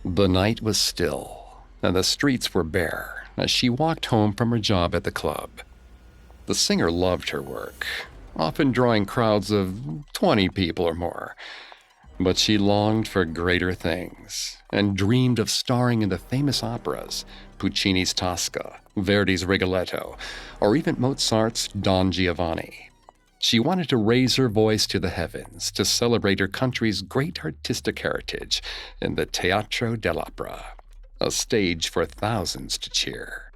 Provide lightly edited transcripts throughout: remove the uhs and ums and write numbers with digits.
The night was still, and the streets were bare as she walked home from her job at the club. The singer loved her work, often drawing crowds of 20 people or more. But she longed for greater things and dreamed of starring in the famous operas, Puccini's Tosca, Verdi's Rigoletto, or even Mozart's Don Giovanni. She wanted to raise her voice to the heavens to celebrate her country's great artistic heritage in the Teatro dell'Opera, a stage for thousands to cheer.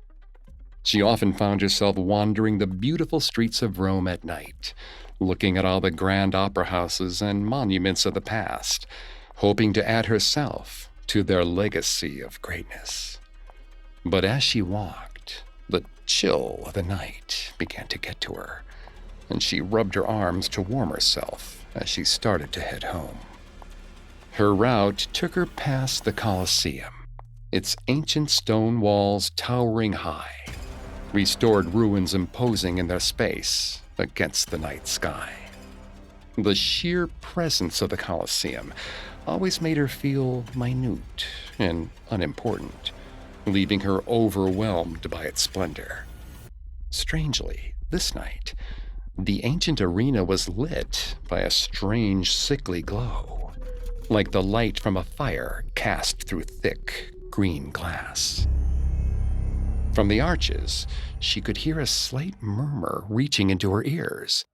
She often found herself wandering the beautiful streets of Rome at night, looking at all the grand opera houses and monuments of the past, hoping to add herself to their legacy of greatness. But as she walked, the chill of the night began to get to her, and she rubbed her arms to warm herself as she started to head home. Her route took her past the Colosseum, its ancient stone walls towering high, restored ruins imposing in their space against the night sky. The sheer presence of the Colosseum always made her feel minute and unimportant, leaving her overwhelmed by its splendor. Strangely, this night, the ancient arena was lit by a strange, sickly glow, like the light from a fire cast through thick, green glass. From the arches, she could hear a slight murmur reaching into her ears.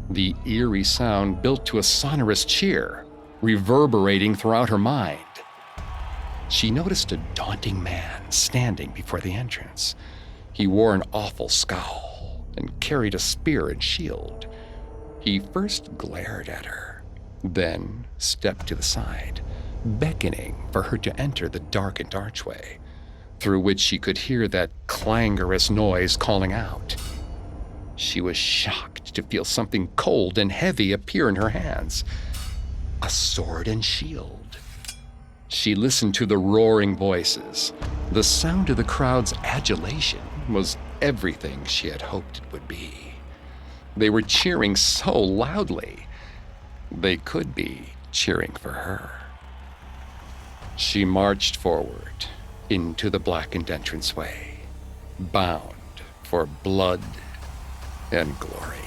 The eerie sound built to a sonorous cheer, reverberating throughout her mind. She noticed a daunting man standing before the entrance. He wore an awful scowl and carried a spear and shield. He first glared at her, then stepped to the side, beckoning for her to enter the darkened archway, through which she could hear that clangorous noise calling out. She was shocked to feel something cold and heavy appear in her hands. A sword and shield. She listened to the roaring voices. The sound of the crowd's adulation was everything she had hoped it would be. They were cheering so loudly. They could be cheering for her. She marched forward into the blackened entranceway, bound for blood and glory.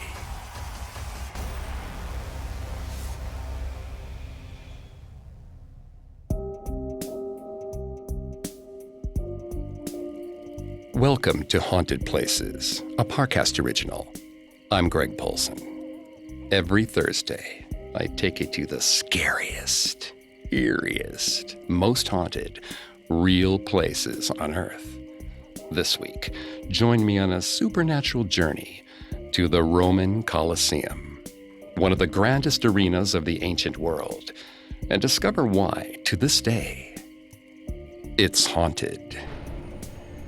Welcome to Haunted Places, a Parcast original. I'm Greg Polson. Every Thursday, I take you to the scariest, eeriest, most haunted, real places on Earth. This week, join me on a supernatural journey to the Roman Colosseum, one of the grandest arenas of the ancient world, and discover why, to this day, it's haunted.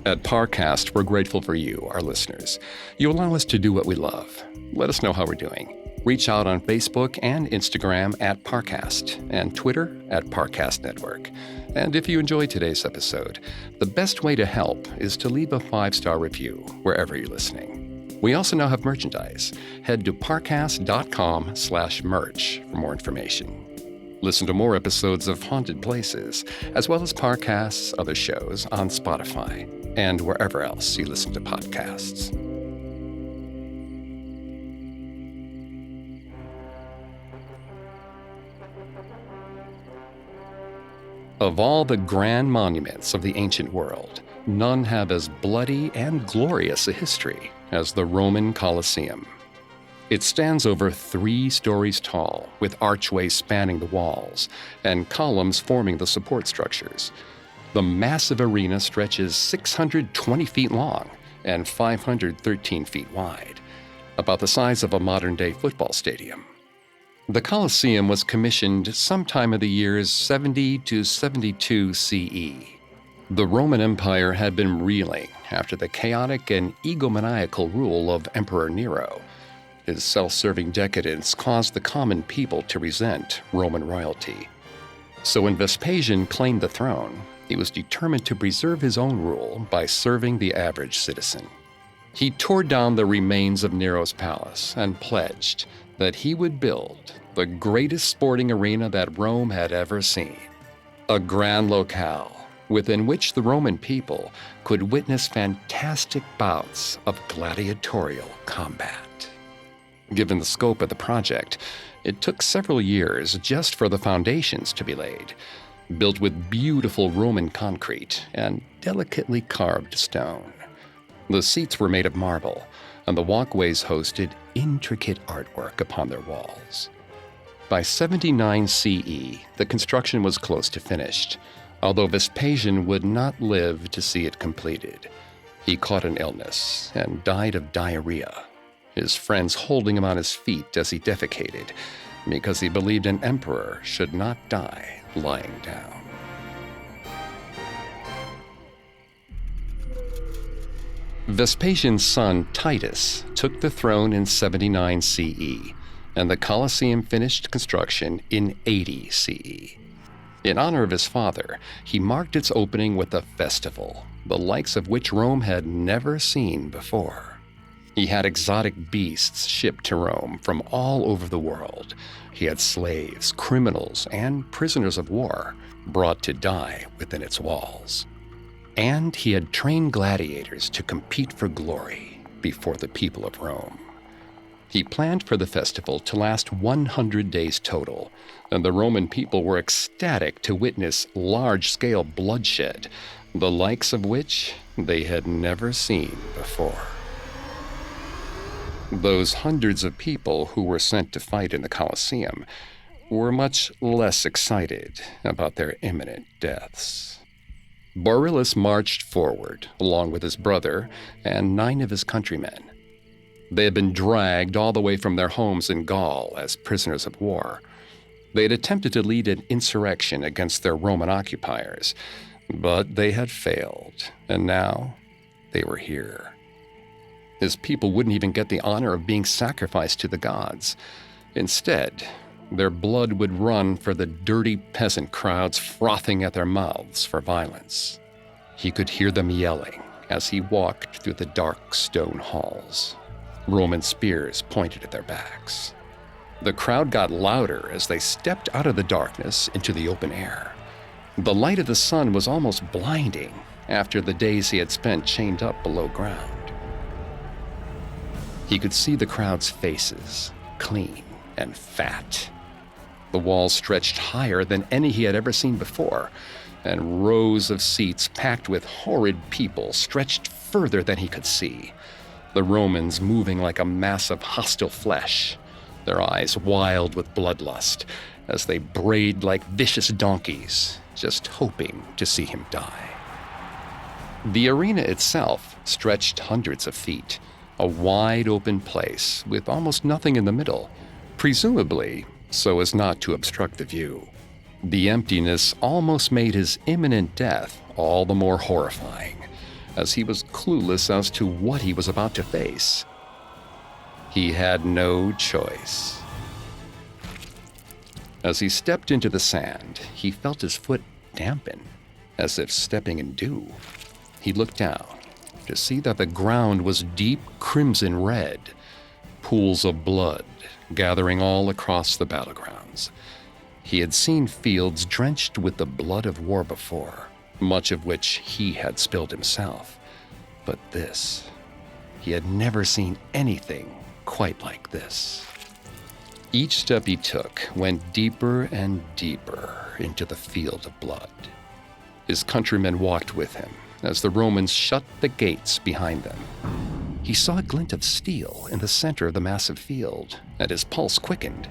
At Parcast, we're grateful for you, our listeners. You allow us to do what we love. Let us know how we're doing. Reach out on Facebook and Instagram at Parcast and Twitter at Parcast Network. And if you enjoyed today's episode, the best way to help is to leave a 5-star review wherever you're listening. We also now have merchandise. Head to parcast.com/merch for more information. Listen to more episodes of Haunted Places, as well as Parcast's other shows on Spotify and wherever else you listen to podcasts. Of all the grand monuments of the ancient world, none have as bloody and glorious a history as the Roman Colosseum. It stands over 3 stories tall, with archways spanning the walls and columns forming the support structures. The massive arena stretches 620 feet long and 513 feet wide, about the size of a modern-day football stadium. The Colosseum was commissioned sometime in the years 70 to 72 CE. The Roman Empire had been reeling after the chaotic and egomaniacal rule of Emperor Nero. His self-serving decadence caused the common people to resent Roman royalty. So when Vespasian claimed the throne, he was determined to preserve his own rule by serving the average citizen. He tore down the remains of Nero's palace and pledged that he would build the greatest sporting arena that Rome had ever seen, A grand locale within which the Roman people could witness fantastic bouts of gladiatorial combat. Given the scope of the project, it took several years just for the foundations to be laid, built with beautiful Roman concrete and delicately carved stone. The seats were made of marble, and the walkways hosted intricate artwork upon their walls. By 79 CE, the construction was close to finished, although Vespasian would not live to see it completed. He caught an illness and died of diarrhea, his friends holding him on his feet as he defecated, because he believed an emperor should not die lying down. Vespasian's son Titus took the throne in 79 CE, and the Colosseum finished construction in 80 CE. In honor of his father, he marked its opening with a festival, the likes of which Rome had never seen before. He had exotic beasts shipped to Rome from all over the world. He had slaves, criminals, and prisoners of war brought to die within its walls. And he had trained gladiators to compete for glory before the people of Rome. He planned for the festival to last 100 days total, and the Roman people were ecstatic to witness large-scale bloodshed, the likes of which they had never seen before. Those hundreds of people who were sent to fight in the Colosseum were much less excited about their imminent deaths. Borillus marched forward, along with his brother and 9 of his countrymen. They had been dragged all the way from their homes in Gaul as prisoners of war. They had attempted to lead an insurrection against their Roman occupiers, but they had failed, and now they were here. His people wouldn't even get the honor of being sacrificed to the gods. Instead, their blood would run for the dirty peasant crowds frothing at their mouths for violence. He could hear them yelling as he walked through the dark stone halls. Roman spears pointed at their backs. The crowd got louder as they stepped out of the darkness into the open air. The light of the sun was almost blinding after the days he had spent chained up below ground. He could see the crowd's faces, clean and fat. The walls stretched higher than any he had ever seen before, and rows of seats packed with horrid people stretched further than he could see. The Romans moving like a mass of hostile flesh, their eyes wild with bloodlust as they brayed like vicious donkeys, just hoping to see him die. The arena itself stretched hundreds of feet, a wide open place with almost nothing in the middle, presumably so as not to obstruct the view. The emptiness almost made his imminent death all the more horrifying, as he was clueless as to what he was about to face. He had no choice. As he stepped into the sand, he felt his foot dampen, as if stepping in dew. He looked down to see that the ground was deep crimson red, pools of blood gathering all across the battlegrounds. He had seen fields drenched with the blood of war before, much of which he had spilled himself. But this, he had never seen anything quite like this. Each step he took went deeper and deeper into the field of blood. His countrymen walked with him as the Romans shut the gates behind them. He saw a glint of steel in the center of the massive field, and his pulse quickened.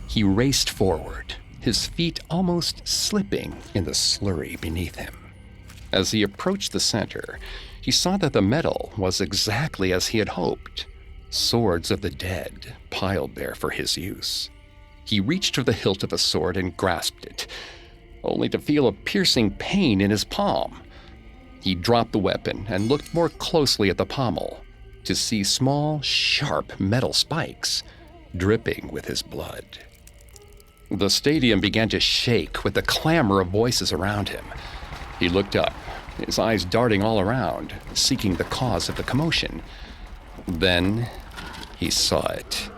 He raced forward, his feet almost slipping in the slurry beneath him. As he approached the center, he saw that the metal was exactly as he had hoped. Swords of the dead piled there for his use. He reached for the hilt of a sword and grasped it, only to feel a piercing pain in his palm. He dropped the weapon and looked more closely at the pommel to see small, sharp metal spikes dripping with his blood. The stadium began to shake with the clamor of voices around him. He looked up, his eyes darting all around, seeking the cause of the commotion. Then he saw it.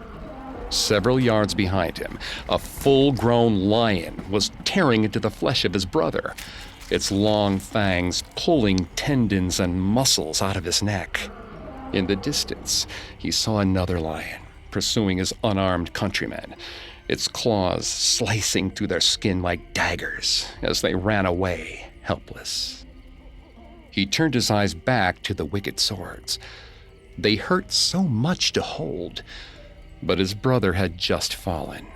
Several yards behind him, a full-grown lion was tearing into the flesh of his brother, its long fangs pulling tendons and muscles out of his neck. In the distance, he saw another lion pursuing his unarmed countrymen, its claws slicing through their skin like daggers as they ran away, helpless. He turned his eyes back to the wicked swords. They hurt so much to hold, but his brother had just fallen,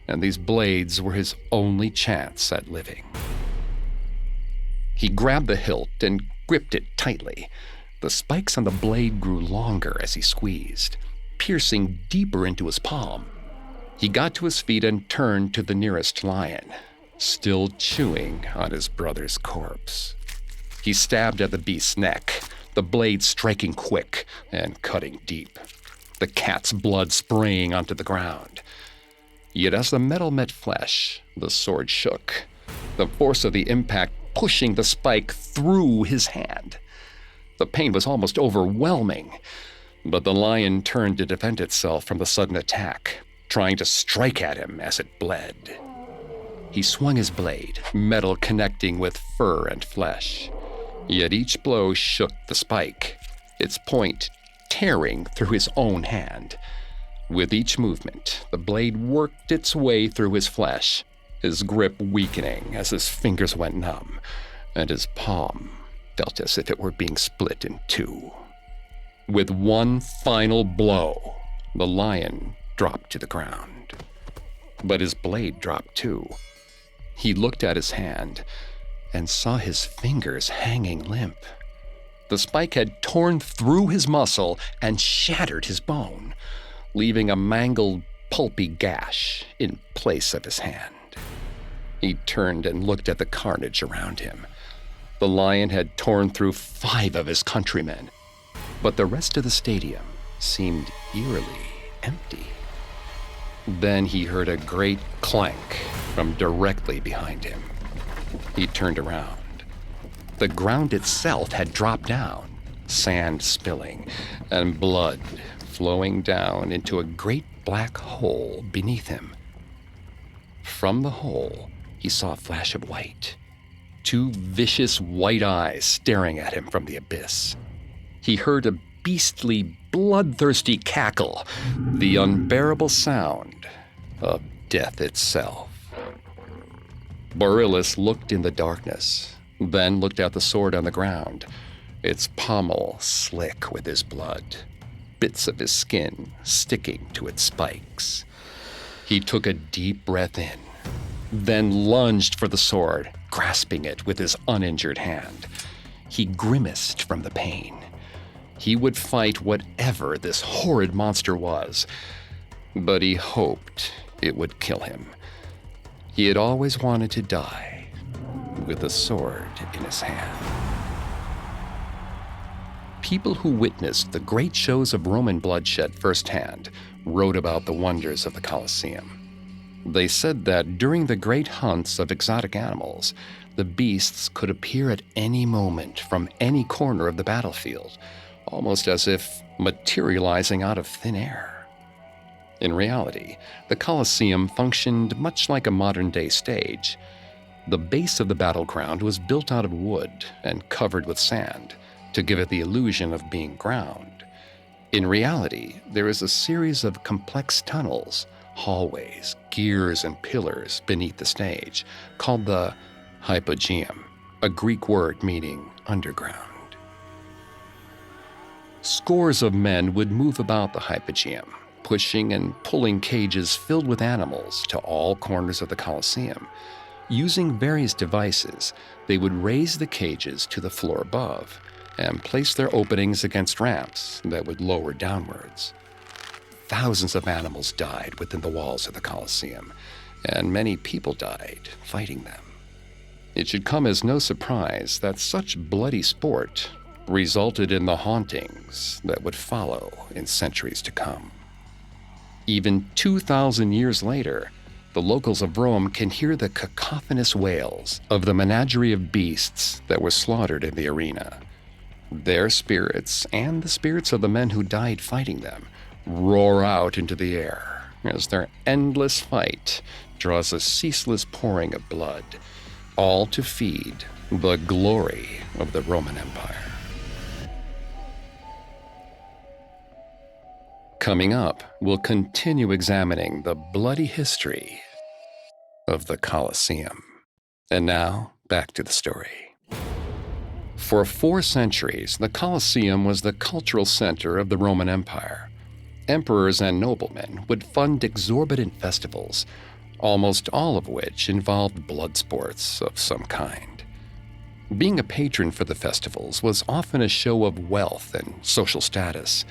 and these blades were his only chance at living. He grabbed the hilt and gripped it tightly. The spikes on the blade grew longer as he squeezed, piercing deeper into his palm. He got to his feet and turned to the nearest lion, still chewing on his brother's corpse. He stabbed at the beast's neck, the blade striking quick and cutting deep, the cat's blood spraying onto the ground. Yet as the metal met flesh, the sword shook, the force of the impact pushing the spike through his hand. The pain was almost overwhelming, but the lion turned to defend itself from the sudden attack, trying to strike at him as it bled. He swung his blade, metal connecting with fur and flesh. Yet each blow shook the spike, its point tearing through his own hand. With each movement, the blade worked its way through his flesh, his grip weakening as his fingers went numb, and his palm felt as if it were being split in two. With one final blow, the lion dropped to the ground. But his blade dropped too. He looked at his hand and saw his fingers hanging limp. The spike had torn through his muscle and shattered his bone, leaving a mangled, pulpy gash in place of his hand. He turned and looked at the carnage around him. The lion had torn through 5 of his countrymen, but the rest of the stadium seemed eerily empty. Then he heard a great clank from directly behind him. He turned around. The ground itself had dropped down, sand spilling, and blood flowing down into a great black hole beneath him. From the hole, he saw a flash of white, 2 vicious white eyes staring at him from the abyss. He heard a beastly, bloodthirsty cackle, the unbearable sound of death itself. Borealis looked in the darkness, then looked at the sword on the ground, its pommel slick with his blood, bits of his skin sticking to its spikes. He took a deep breath in, then lunged for the sword, grasping it with his uninjured hand. He grimaced from the pain. He would fight whatever this horrid monster was, but he hoped it would kill him. He had always wanted to die with a sword in his hand. People who witnessed the great shows of Roman bloodshed firsthand wrote about the wonders of the Colosseum. They said that during the great hunts of exotic animals, the beasts could appear at any moment from any corner of the battlefield, almost as if materializing out of thin air. In reality, the Colosseum functioned much like a modern-day stage. The base of the battleground was built out of wood and covered with sand to give it the illusion of being ground. In reality, there is a series of complex tunnels, hallways, gears, and pillars beneath the stage, called the hypogeum, a Greek word meaning underground. Scores of men would move about the hypogeum, pushing and pulling cages filled with animals to all corners of the Colosseum. Using various devices, they would raise the cages to the floor above and place their openings against ramps that would lower downwards. Thousands of animals died within the walls of the Colosseum, and many people died fighting them. It should come as no surprise that such bloody sport resulted in the hauntings that would follow in centuries to come. Even 2,000 years later, the locals of Rome can hear the cacophonous wails of the menagerie of beasts that were slaughtered in the arena. Their spirits, and the spirits of the men who died fighting them, roar out into the air as their endless fight draws a ceaseless pouring of blood, all to feed the glory of the Roman Empire. Coming up, we'll continue examining the bloody history of the Colosseum. And now, back to the story. For 4 centuries, the Colosseum was the cultural center of the Roman Empire. Emperors and noblemen would fund exorbitant festivals, almost all of which involved blood sports of some kind. Being a patron for the festivals was often a show of wealth and social status,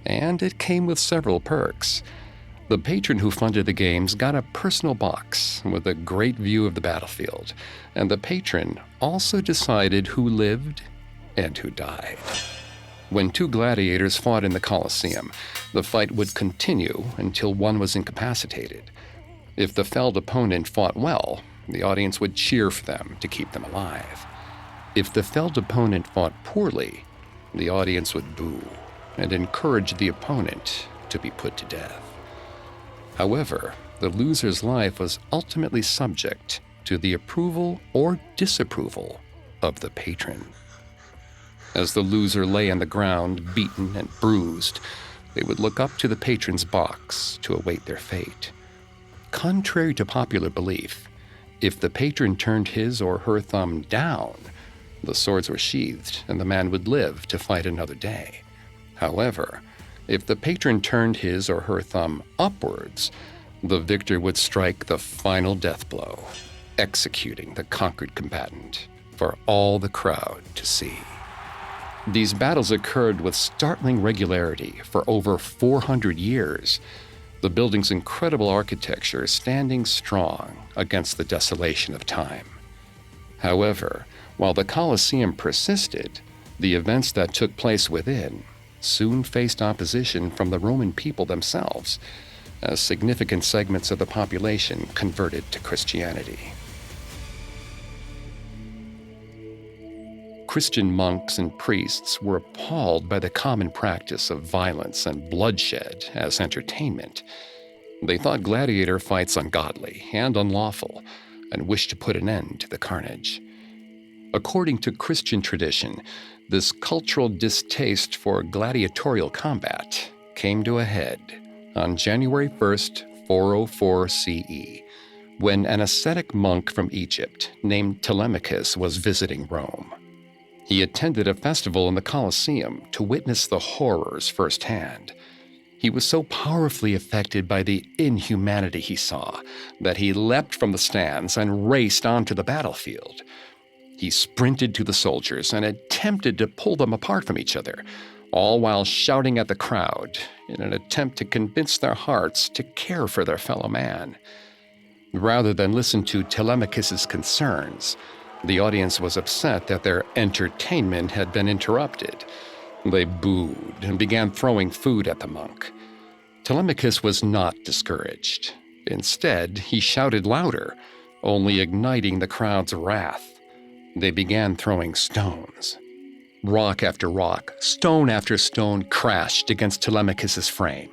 and it came with several perks. The patron who funded the games got a personal box with a great view of the battlefield, and the patron also decided who lived and who died. When 2 gladiators fought in the Colosseum, the fight would continue until one was incapacitated. If the felled opponent fought well, the audience would cheer for them to keep them alive. If the felled opponent fought poorly, the audience would boo and encourage the opponent to be put to death. However, the loser's life was ultimately subject to the approval or disapproval of the patron. As the loser lay on the ground, beaten and bruised, they would look up to the patron's box to await their fate. Contrary to popular belief, if the patron turned his or her thumb down, the swords were sheathed and the man would live to fight another day. However, if the patron turned his or her thumb upwards, the victor would strike the final death blow, executing the conquered combatant for all the crowd to see. These battles occurred with startling regularity for over 400 years, the building's incredible architecture standing strong against the desolation of time. However, while the Colosseum persisted, the events that took place within soon faced opposition from the Roman people themselves, as significant segments of the population converted to Christianity. Christian monks and priests were appalled by the common practice of violence and bloodshed as entertainment. They thought gladiator fights ungodly and unlawful, and wished to put an end to the carnage. According to Christian tradition, this cultural distaste for gladiatorial combat came to a head on January 1st, 404 CE, when an ascetic monk from Egypt named Telemachus was visiting Rome. He attended a festival in the Colosseum to witness the horrors firsthand. He was so powerfully affected by the inhumanity he saw that he leapt from the stands and raced onto the battlefield. He sprinted to the soldiers and attempted to pull them apart from each other, all while shouting at the crowd in an attempt to convince their hearts to care for their fellow man. Rather than listen to Telemachus's concerns, the audience was upset that their entertainment had been interrupted. They booed and began throwing food at the monk. Telemachus was not discouraged. Instead, he shouted louder, only igniting the crowd's wrath. They began throwing stones. Rock after rock, stone after stone crashed against Telemachus's frame.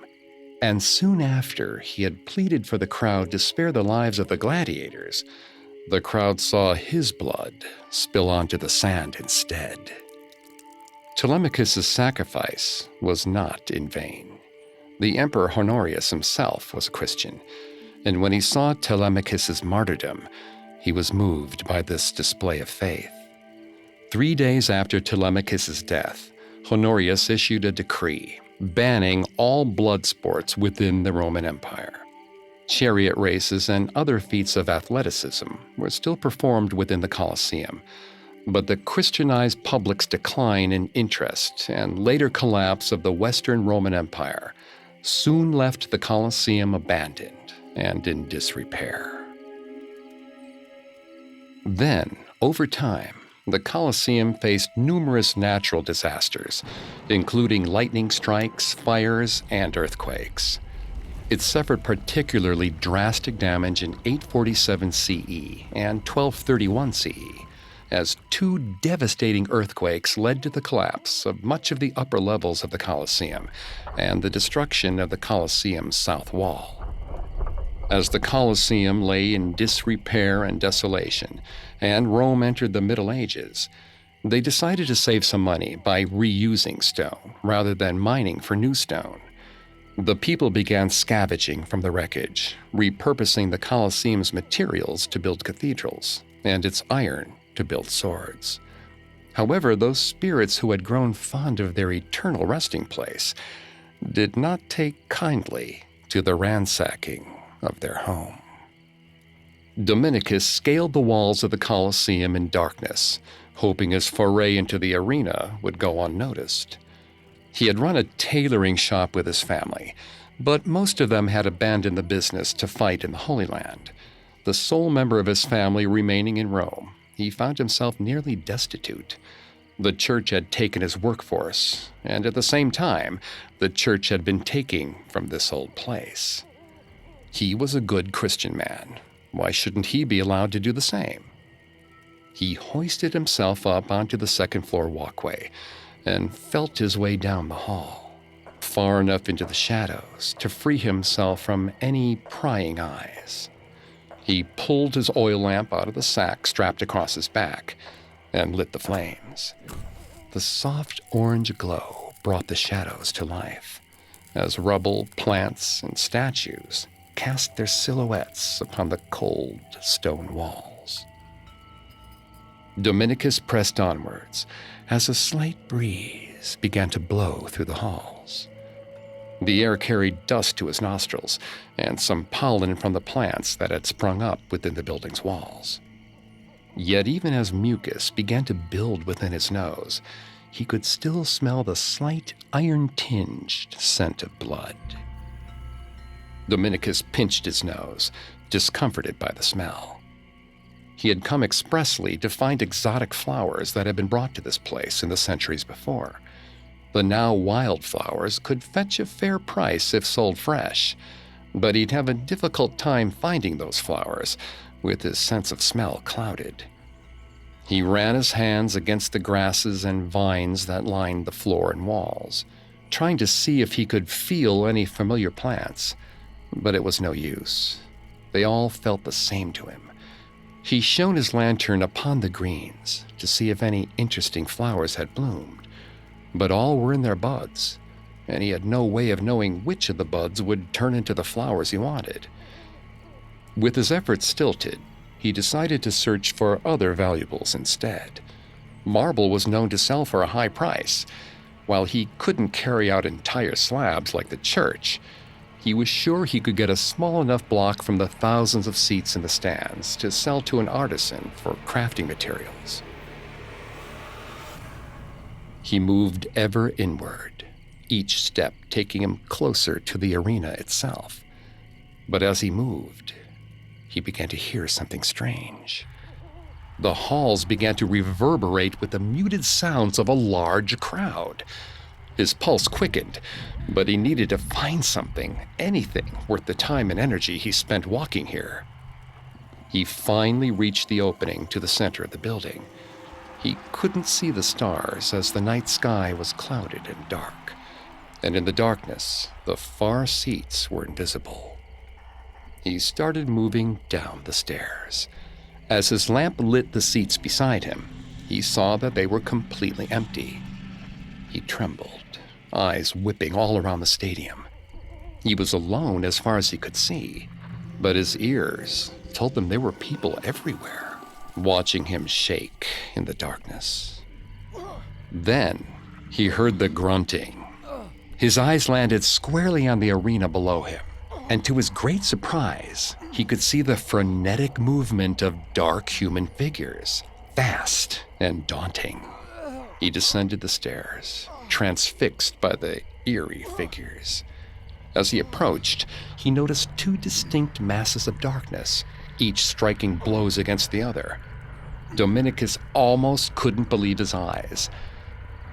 And soon after he had pleaded for the crowd to spare the lives of the gladiators, the crowd saw his blood spill onto the sand instead. Telemachus's sacrifice was not in vain. The Emperor Honorius himself was a Christian, and when he saw Telemachus's martyrdom, he was moved by this display of faith. 3 days after Telemachus's death, Honorius issued a decree banning all blood sports within the Roman Empire. Chariot races and other feats of athleticism were still performed within the Colosseum, but the Christianized public's decline in interest and later collapse of the Western Roman Empire soon left the Colosseum abandoned and in disrepair. Then, over time, the Colosseum faced numerous natural disasters, including lightning strikes, fires, and earthquakes. It suffered particularly drastic damage in 847 CE and 1231 CE, as 2 devastating earthquakes led to the collapse of much of the upper levels of the Colosseum and the destruction of the Colosseum's south wall. As the Colosseum lay in disrepair and desolation, and Rome entered the Middle Ages, they decided to save some money by reusing stone rather than mining for new stone. The people began scavenging from the wreckage, repurposing the Colosseum's materials to build cathedrals, and its iron to build swords. However, those spirits who had grown fond of their eternal resting place did not take kindly to the ransacking of their home. Dominicus scaled the walls of the Colosseum in darkness, hoping his foray into the arena would go unnoticed. He had run a tailoring shop with his family, but most of them had abandoned the business to fight in the Holy Land. The sole member of his family remaining in Rome, he found himself nearly destitute. The church had taken his workforce, and at the same time, the church had been taking from this old place. He was a good Christian man. Why shouldn't he be allowed to do the same? He hoisted himself up onto the second-floor walkway and felt his way down the hall, far enough into the shadows to free himself from any prying eyes. He pulled his oil lamp out of the sack strapped across his back and lit the flames. The soft orange glow brought the shadows to life, as rubble, plants, and statues cast their silhouettes upon the cold stone walls. Dominicus pressed onwards as a slight breeze began to blow through the halls. The air carried dust to his nostrils and some pollen from the plants that had sprung up within the building's walls. Yet even as mucus began to build within his nose, he could still smell the slight iron-tinged scent of blood. Dominicus pinched his nose, discomforted by the smell. He had come expressly to find exotic flowers that had been brought to this place in the centuries before. The now wild flowers could fetch a fair price if sold fresh, but he'd have a difficult time finding those flowers, with his sense of smell clouded. He ran his hands against the grasses and vines that lined the floor and walls, trying to see if he could feel any familiar plants, but it was no use. They all felt the same to him. He shone his lantern upon the greens to see if any interesting flowers had bloomed, but all were in their buds, and he had no way of knowing which of the buds would turn into the flowers he wanted. With his efforts stilted, he decided to search for other valuables instead. Marble was known to sell for a high price. While he couldn't carry out entire slabs like the church, he was sure he could get a small enough block from the thousands of seats in the stands to sell to an artisan for crafting materials. He moved ever inward, each step taking him closer to the arena itself. But as he moved, he began to hear something strange. The halls began to reverberate with the muted sounds of a large crowd. His pulse quickened, but he needed to find something, anything, worth the time and energy he spent walking here. He finally reached the opening to the center of the building. He couldn't see the stars as the night sky was clouded and dark, and in the darkness, the far seats were invisible. He started moving down the stairs. As his lamp lit the seats beside him, he saw that they were completely empty. He trembled, eyes whipping all around the stadium. He was alone as far as he could see, but his ears told him there were people everywhere, watching him shake in the darkness. Then he heard the grunting. His eyes landed squarely on the arena below him, and to his great surprise, he could see the frenetic movement of dark human figures, fast and daunting. He descended the stairs, transfixed by the eerie figures. As he approached, he noticed two distinct masses of darkness, each striking blows against the other. Dominicus almost couldn't believe his eyes.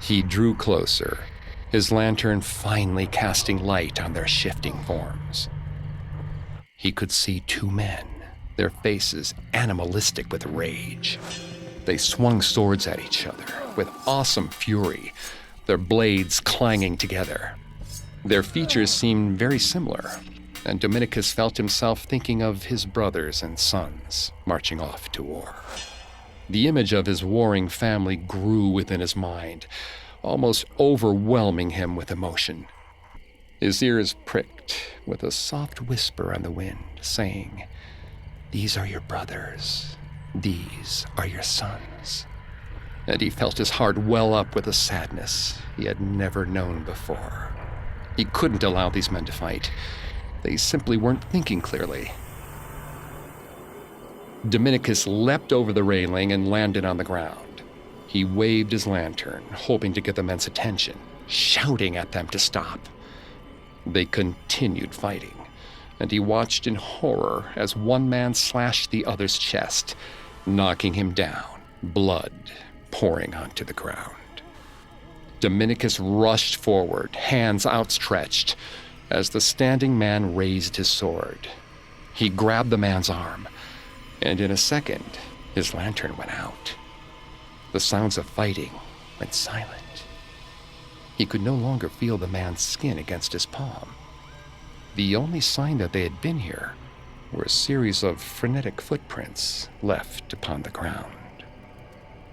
He drew closer, his lantern finally casting light on their shifting forms. He could see two men, their faces animalistic with rage. They swung swords at each other with awesome fury, their blades clanging together. Their features seemed very similar. and Dominicus felt himself thinking of his brothers and sons marching off to war. The image of his warring family grew within his mind, almost overwhelming him with emotion. His ears pricked with a soft whisper on the wind, saying, "These are your brothers. These are your sons." And he felt his heart well up with a sadness he had never known before. He couldn't allow these men to fight. They simply weren't thinking clearly. Dominicus leapt over the railing and landed on the ground. He waved his lantern, hoping to get the men's attention, shouting at them to stop. They continued fighting, and he watched in horror as one man slashed the other's chest, knocking him down, blood pouring onto the ground. Dominicus rushed forward, hands outstretched, as the standing man raised his sword. He grabbed the man's arm, and in a second, his lantern went out. The sounds of fighting went silent. He could no longer feel the man's skin against his palm. The only sign that they had been here were a series of frenetic footprints left upon the ground.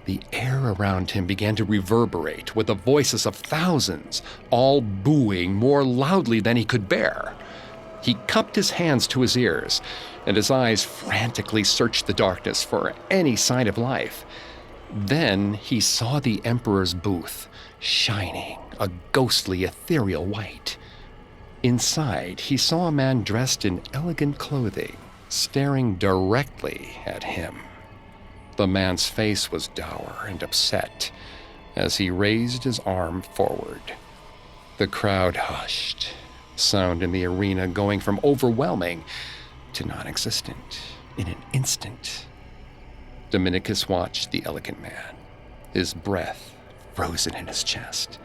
The air around him began to reverberate with the voices of thousands, all booing more loudly than he could bear. He cupped his hands to his ears, and his eyes frantically searched the darkness for any sign of life. Then he saw the Emperor's booth, shining a ghostly, ethereal white. Inside, he saw a man dressed in elegant clothing, staring directly at him. The man's face was dour and upset as he raised his arm forward. The crowd hushed, sound in the arena going from overwhelming to non-existent in an instant. Dominicus watched the elegant man, his breath frozen in his chest,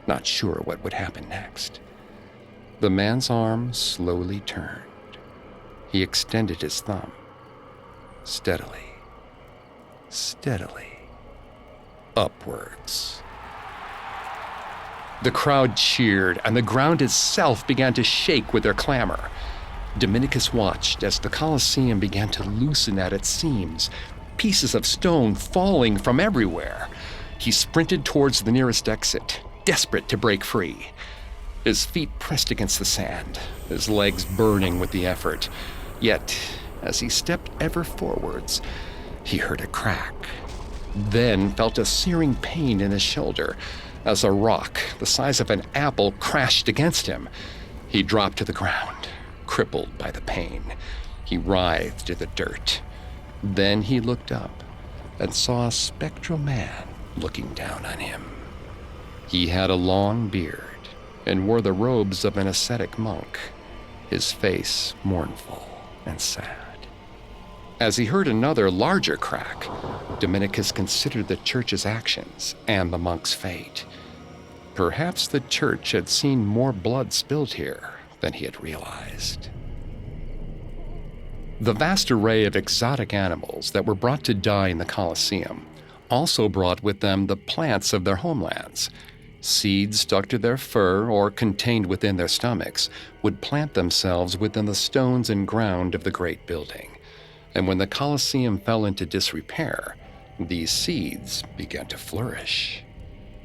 not sure what would happen next. The man's arm slowly turned. He extended his thumb, steadily, upwards. The crowd cheered, and the ground itself began to shake with their clamor. Dominicus watched as the Colosseum began to loosen at its seams, pieces of stone falling from everywhere. He sprinted towards the nearest exit, desperate to break free. His feet pressed against the sand, his legs burning with the effort. Yet, as he stepped ever forwards, he heard a crack, then felt a searing pain in his shoulder as a rock the size of an apple crashed against him. He dropped to the ground, crippled by the pain. He writhed in the dirt. Then he looked up and saw a spectral man looking down on him. He had a long beard and wore the robes of an ascetic monk, his face mournful and sad. As he heard another larger crack, Dominicus considered the church's actions and the monk's fate. Perhaps the church had seen more blood spilled here than he had realized. The vast array of exotic animals that were brought to die in the Colosseum also brought with them the plants of their homelands. Seeds stuck to their fur or contained within their stomachs would plant themselves within the stones and ground of the great building. And when the Colosseum fell into disrepair, these seeds began to flourish.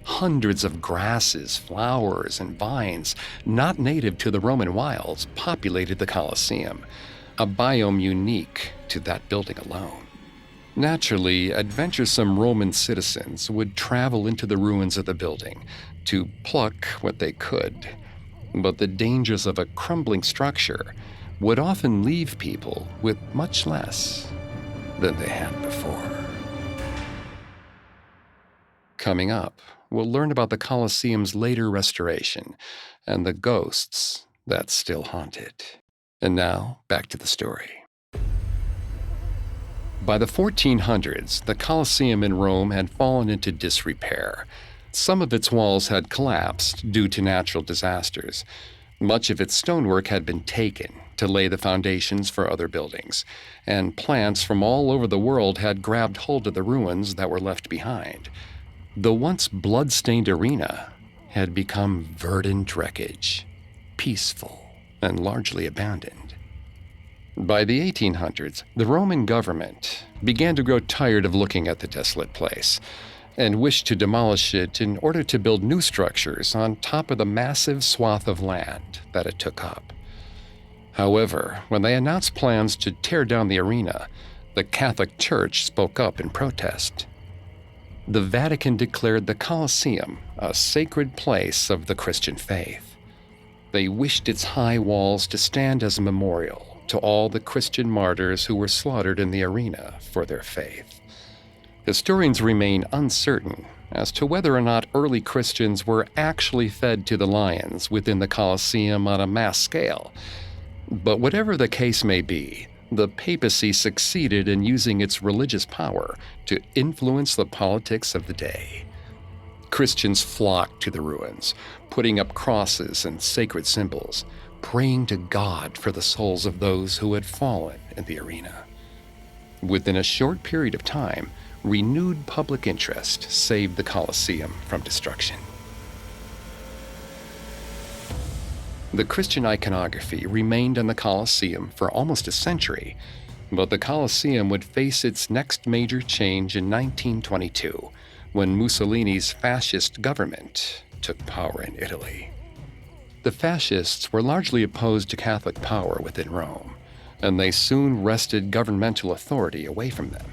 Hundreds of grasses, flowers, and vines not native to the Roman wilds populated the Colosseum, a biome unique to that building alone. Naturally, adventuresome Roman citizens would travel into the ruins of the building to pluck what they could, but the dangers of a crumbling structure would often leave people with much less than they had before. Coming up, we'll learn about the Colosseum's later restoration and the ghosts that still haunt it. And now, back to the story. By the 1400s, the Colosseum in Rome had fallen into disrepair. Some of its walls had collapsed due to natural disasters. Much of its stonework had been taken to lay the foundations for other buildings, and plants from all over the world had grabbed hold of the ruins that were left behind. The once blood-stained arena had become verdant wreckage, peaceful and largely abandoned. By the 1800s, the Roman government began to grow tired of looking at the desolate place and wished to demolish it in order to build new structures on top of the massive swath of land that it took up. However, when they announced plans to tear down the arena, the Catholic Church spoke up in protest. The Vatican declared the Colosseum a sacred place of the Christian faith. They wished its high walls to stand as a memorial to all the Christian martyrs who were slaughtered in the arena for their faith. Historians remain uncertain as to whether or not early Christians were actually fed to the lions within the Colosseum on a mass scale. But whatever the case may be, the papacy succeeded in using its religious power to influence the politics of the day. Christians flocked to the ruins, putting up crosses and sacred symbols, praying to God for the souls of those who had fallen in the arena. Within a short period of time, renewed public interest saved the Colosseum from destruction. The Christian iconography remained in the Colosseum for almost a century, but the Colosseum would face its next major change in 1922, when Mussolini's fascist government took power in Italy. The fascists were largely opposed to Catholic power within Rome, and they soon wrested governmental authority away from them.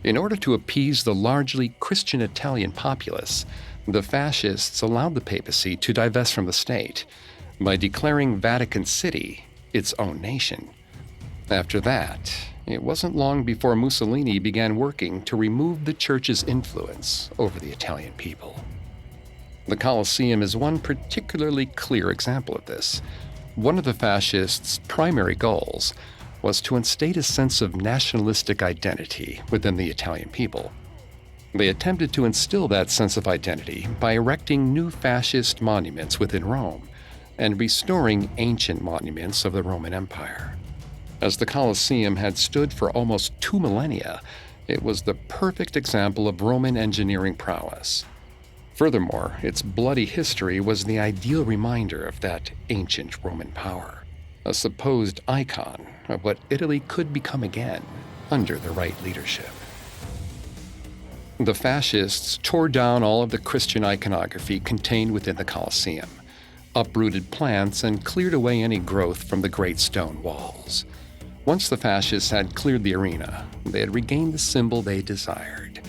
In order to appease the largely Christian Italian populace, the fascists allowed the papacy to divest from the state by declaring Vatican City its own nation. After that, it wasn't long before Mussolini began working to remove the church's influence over the Italian people. The Colosseum is one particularly clear example of this. One of the fascists' primary goals was to instate a sense of nationalistic identity within the Italian people. They attempted to instill that sense of identity by erecting new fascist monuments within Rome and restoring ancient monuments of the Roman Empire. As the Colosseum had stood for almost 2 millennia, it was the perfect example of Roman engineering prowess. Furthermore, its bloody history was the ideal reminder of that ancient Roman power, a supposed icon of what Italy could become again under the right leadership. The fascists tore down all of the Christian iconography contained within the Colosseum, uprooted plants, and cleared away any growth from the great stone walls. Once the fascists had cleared the arena, they had regained the symbol they desired.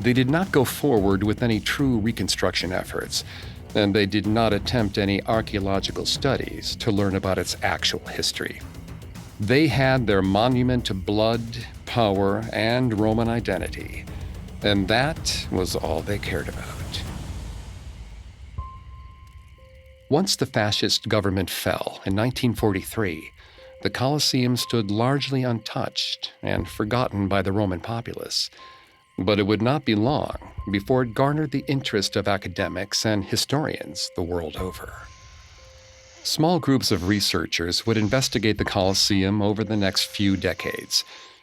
They did not go forward with any true reconstruction efforts, and they did not attempt any archaeological studies to learn about its actual history. They had their monument to blood, power, and Roman identity, and that was all they cared about. Once the fascist government fell in 1943, the Colosseum stood largely untouched and forgotten by the Roman populace. But it would not be long before it garnered the interest of academics and historians the world over. Small groups of researchers would investigate the Colosseum over the next few decades,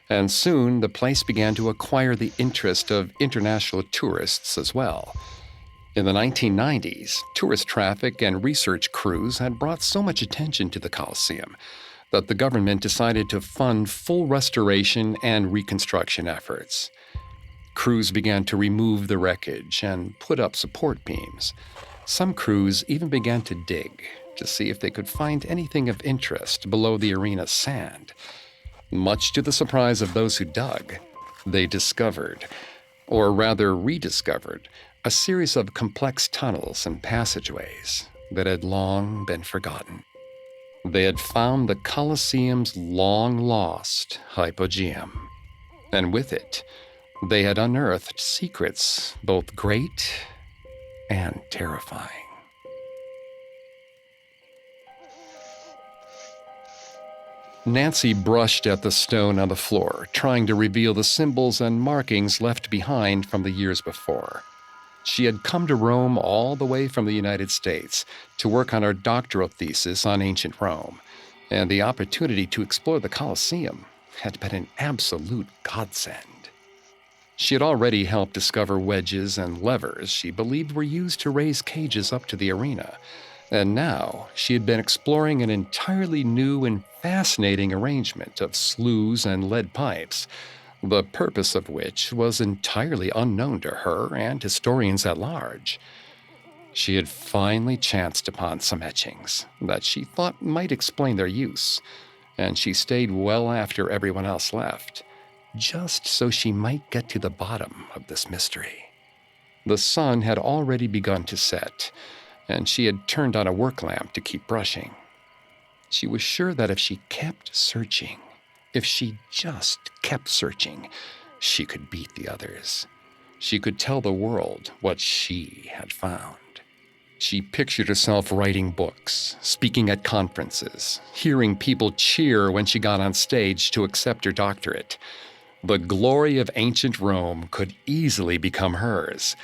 and soon the place began to acquire the interest of international tourists as well. In the 1990s, tourist traffic and research crews had brought so much attention to the Colosseum that the government decided to fund full restoration and reconstruction efforts. Crews began to remove the wreckage and put up support beams. Some crews even began to dig to see if they could find anything of interest below the arena's sand. Much to the surprise of those who dug, they discovered, or rather rediscovered, a series of complex tunnels and passageways that had long been forgotten. They had found the Colosseum's long-lost hypogeum, and with it, they had unearthed secrets both great and terrifying. Nancy brushed at the stone on the floor, trying to reveal the symbols and markings left behind from the years before. She had come to Rome all the way from the United States to work on her doctoral thesis on ancient Rome, and the opportunity to explore the Colosseum had been an absolute godsend. She had already helped discover wedges and levers she believed were used to raise cages up to the arena, And now she had been exploring an entirely new and fascinating arrangement of sloughs and lead pipes, the purpose of which was entirely unknown to her and historians at large. She had finally chanced upon some etchings that she thought might explain their use, and she stayed well after everyone else left, just so she might get to the bottom of this mystery. The sun had already begun to set, and she had turned on a work lamp to keep brushing. She was sure that if she kept searching, if she just kept searching, she could beat the others. She could tell the world what she had found. She pictured herself writing books, speaking at conferences, hearing people cheer when she got on stage to accept her doctorate. The glory of ancient Rome could easily become hers,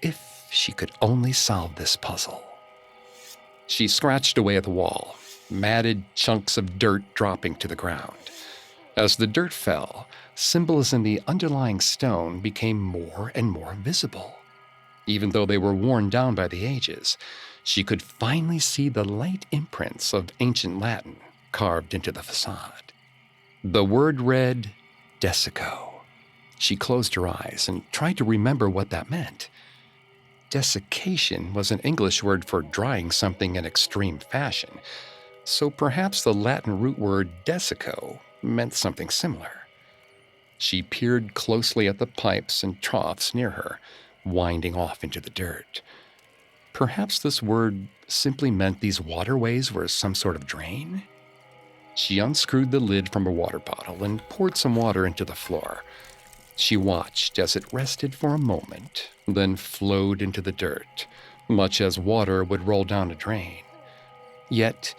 if she could only solve this puzzle. She scratched away at the wall, matted chunks of dirt dropping to the ground. As the dirt fell, symbols in the underlying stone became more and more visible. Even though they were worn down by the ages, she could finally see the light imprints of ancient Latin carved into the facade. The word read, Desico. She closed her eyes and tried to remember what that meant. Desiccation was an English word for drying something in extreme fashion, so perhaps the Latin root word desico meant something similar. She peered closely at the pipes and troughs near her, winding off into the dirt. Perhaps this word simply meant these waterways were some sort of drain? She unscrewed the lid from her water bottle and poured some water into the floor. She watched as it rested for a moment, then flowed into the dirt, much as water would roll down a drain. Yet,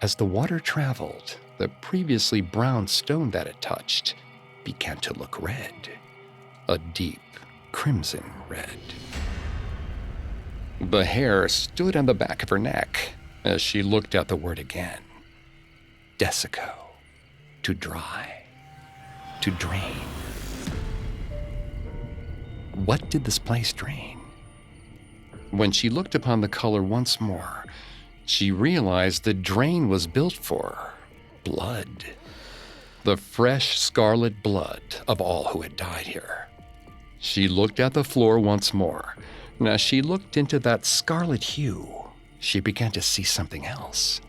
as the water traveled, the previously brown stone that it touched began to look red, a deep crimson red. The hair stood on the back of her neck as she looked at the word again. Desico. To dry. To drain. What did this place drain? When she looked upon the color once more, she realized the drain was built for blood. The fresh scarlet blood of all who had died here. She looked at the floor once more, and as she looked into that scarlet hue, she began to see something else.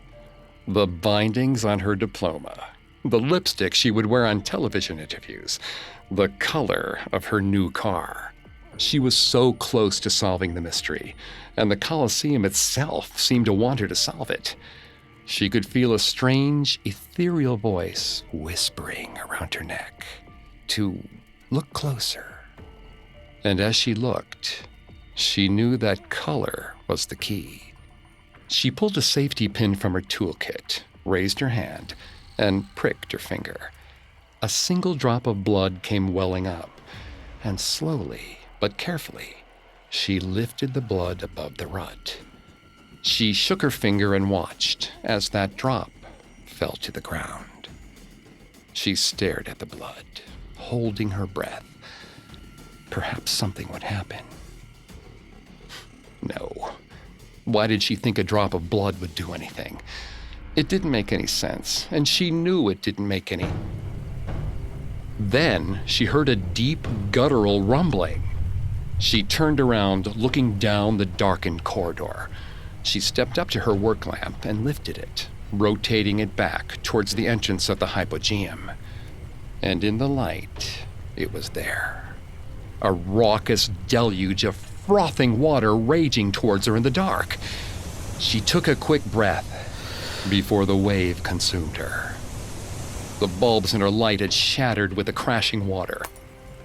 The bindings on her diploma, the lipstick she would wear on television interviews, the color of her new car. She was so close to solving the mystery, and the Colosseum itself seemed to want her to solve it. She could feel a strange, ethereal voice whispering around her neck to look closer. And as she looked, she knew that color was the key. She pulled a safety pin from her toolkit, raised her hand, and pricked her finger. A single drop of blood came welling up, and slowly, but carefully, she lifted the blood above the rut. She shook her finger and watched as that drop fell to the ground. She stared at the blood, holding her breath. Perhaps something would happen. No. Why did she think a drop of blood would do anything? It didn't make any sense, and she knew it didn't make any. Then she heard a deep, guttural rumbling. She turned around, looking down the darkened corridor. She stepped up to her work lamp and lifted it, rotating it back towards the entrance of the hypogeum. And in the light, it was there. A raucous deluge of frothing water raging towards her in the dark. She took a quick breath before the wave consumed her. The bulbs in her light had shattered with the crashing water,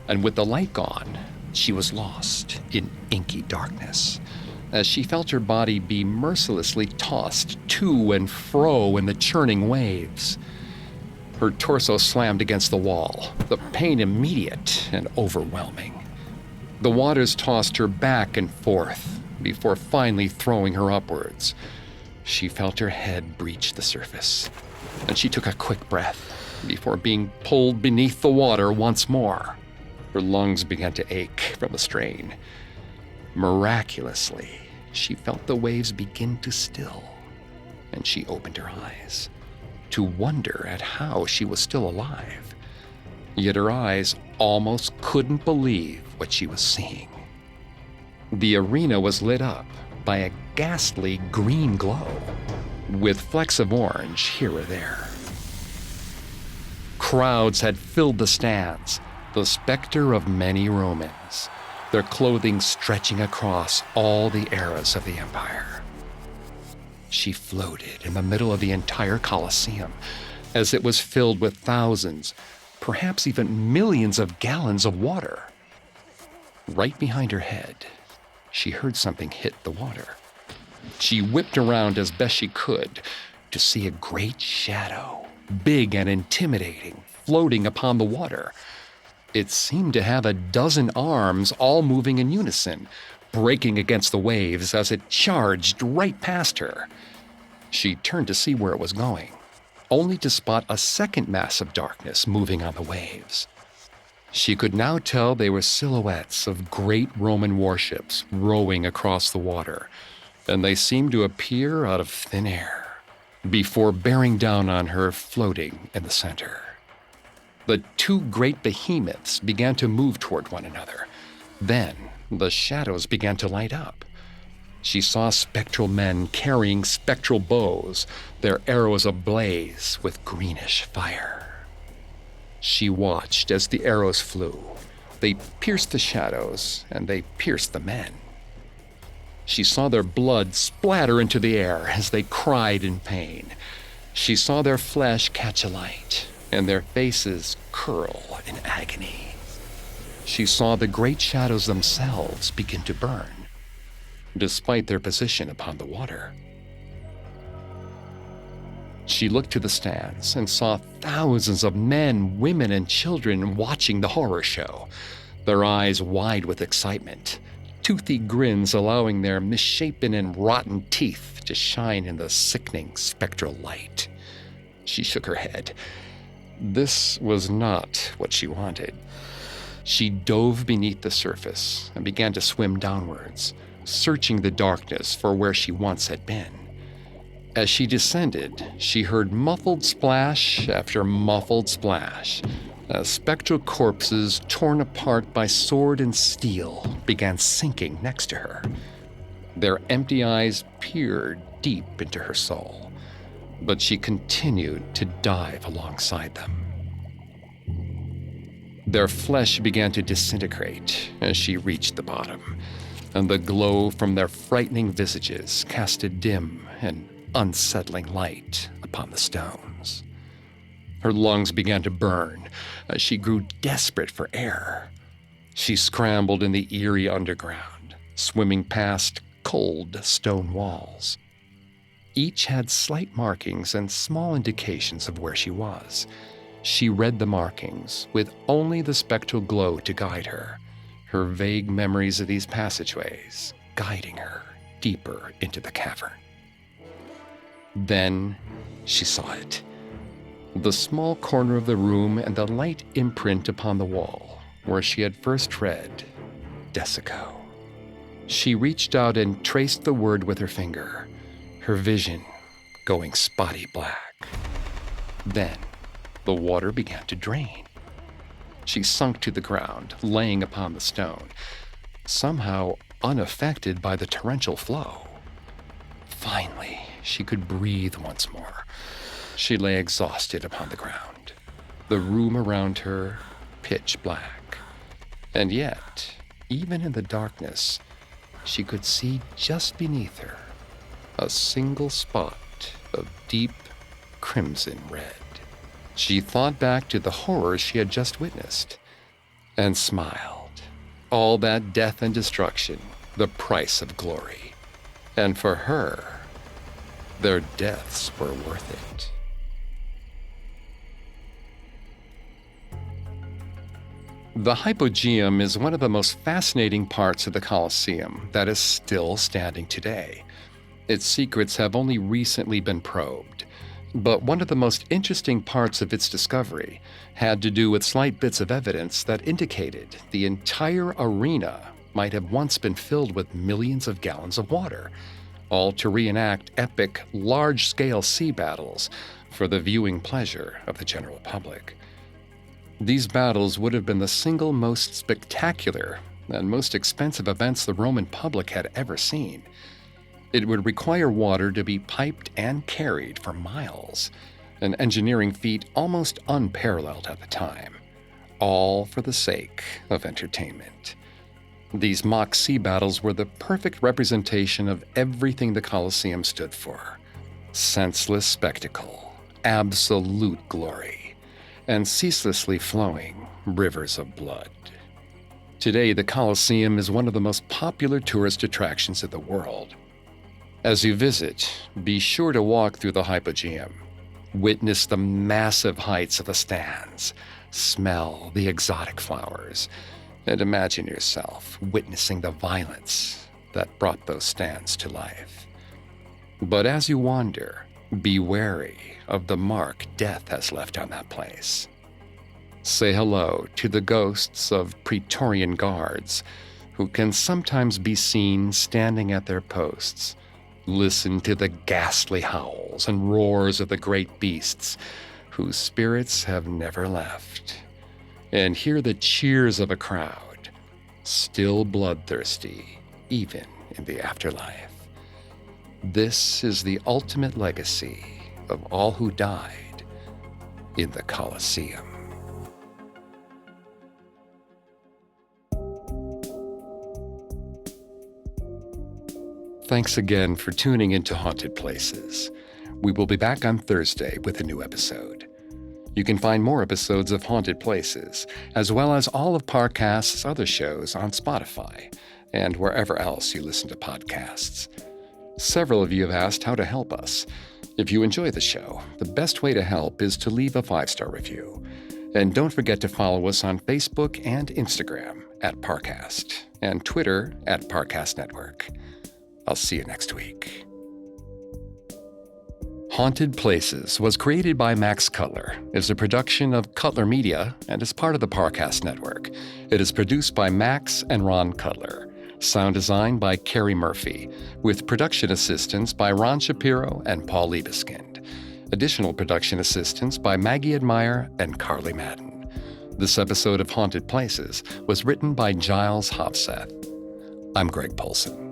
and with the light gone, she was lost in inky darkness as she felt her body be mercilessly tossed to and fro in the churning waves. Her torso slammed against the wall, the pain immediate and overwhelming. The waters tossed her back and forth before finally throwing her upwards. She felt her head breach the surface, and she took a quick breath before being pulled beneath the water once more. Her lungs began to ache from the strain. Miraculously, she felt the waves begin to still, and she opened her eyes to wonder at how she was still alive. Yet her eyes almost couldn't believe what she was seeing. The arena was lit up by a ghastly green glow, with flecks of orange here or there. Crowds had filled the stands, the specter of many Romans, their clothing stretching across all the eras of the empire. She floated in the middle of the entire Colosseum, as it was filled with thousands, perhaps even millions of gallons of water. Right behind her head, she heard something hit the water. She whipped around as best she could to see a great shadow, big and intimidating, floating upon the water. It seemed to have a dozen arms, all moving in unison, breaking against the waves as it charged right past her. She turned to see where it was going, only to spot a second mass of darkness moving on the waves. She could now tell they were silhouettes of great Roman warships rowing across the water, and they seemed to appear out of thin air, before bearing down on her, floating in the center. The two great behemoths began to move toward one another. Then the shadows began to light up. She saw spectral men carrying spectral bows, their arrows ablaze with greenish fire. She watched as the arrows flew. They pierced the shadows, and they pierced the men. She saw their blood splatter into the air as they cried in pain. She saw their flesh catch alight, and their faces curl in agony. She saw the great shadows themselves begin to burn, despite their position upon the water. She looked to the stands and saw thousands of men, women, and children watching the horror show, their eyes wide with excitement, toothy grins allowing their misshapen and rotten teeth to shine in the sickening spectral light. She shook her head. This was not what she wanted. She dove beneath the surface and began to swim downwards, searching the darkness for where she once had been. As she descended, she heard muffled splash after muffled splash, as spectral corpses torn apart by sword and steel began sinking next to her. Their empty eyes peered deep into her soul, but she continued to dive alongside them. Their flesh began to disintegrate as she reached the bottom, and the glow from their frightening visages cast a dim and unsettling light upon the stones. Her lungs began to burn as she grew desperate for air. She scrambled in the eerie underground, swimming past cold stone walls. Each had slight markings and small indications of where she was. She read the markings with only the spectral glow to guide her, her vague memories of these passageways guiding her deeper into the cavern. Then she saw it. The small corner of the room and the light imprint upon the wall where she had first read Desico. She reached out and traced the word with her finger, her vision going spotty black. Then the water began to drain. She sunk to the ground, laying upon the stone, somehow unaffected by the torrential flow. Finally, she could breathe once more. She lay exhausted upon the ground, the room around her pitch black. And yet, even in the darkness, she could see just beneath her a single spot of deep crimson red. She thought back to the horror she had just witnessed and smiled. All that death and destruction, the price of glory. And for her, their deaths were worth it. The hypogeum is one of the most fascinating parts of the Colosseum that is still standing today. Its secrets have only recently been probed, but one of the most interesting parts of its discovery had to do with slight bits of evidence that indicated the entire arena might have once been filled with millions of gallons of water, all to reenact epic, large-scale sea battles for the viewing pleasure of the general public. These battles would have been the single most spectacular and most expensive events the Roman public had ever seen. It would require water to be piped and carried for miles, an engineering feat almost unparalleled at the time, all for the sake of entertainment. These mock sea battles were the perfect representation of everything the Colosseum stood for: senseless spectacle, absolute glory, and ceaselessly flowing rivers of blood. Today, the Colosseum is one of the most popular tourist attractions in the world. As you visit, be sure to walk through the Hypogeum, witness the massive heights of the stands, smell the exotic flowers, and imagine yourself witnessing the violence that brought those stands to life. But as you wander, be wary of the mark death has left on that place. Say hello to the ghosts of Praetorian guards, who can sometimes be seen standing at their posts. Listen to the ghastly howls and roars of the great beasts, whose spirits have never left. And hear the cheers of a crowd, still bloodthirsty, even in the afterlife. This is the ultimate legacy of all who died in the Colosseum. Thanks again for tuning into Haunted Places. We will be back on Thursday with a new episode. You can find more episodes of Haunted Places, as well as all of Parcast's other shows on Spotify and wherever else you listen to podcasts. Several of you have asked how to help us. If you enjoy the show, the best way to help is to leave a 5-star review. And don't forget to follow us on Facebook and Instagram at Parcast and Twitter at Parcast Network. I'll see you next week. Haunted Places was created by Max Cutler, is a production of Cutler Media, and is part of the Parcast Network. It is produced by Max and Ron Cutler. Sound design by Carrie Murphy, with production assistance by Ron Shapiro and Paul Liebeskind. Additional production assistance by Maggie Admire and Carly Madden. This episode of Haunted Places was written by Giles Hofseth. I'm Greg Polson.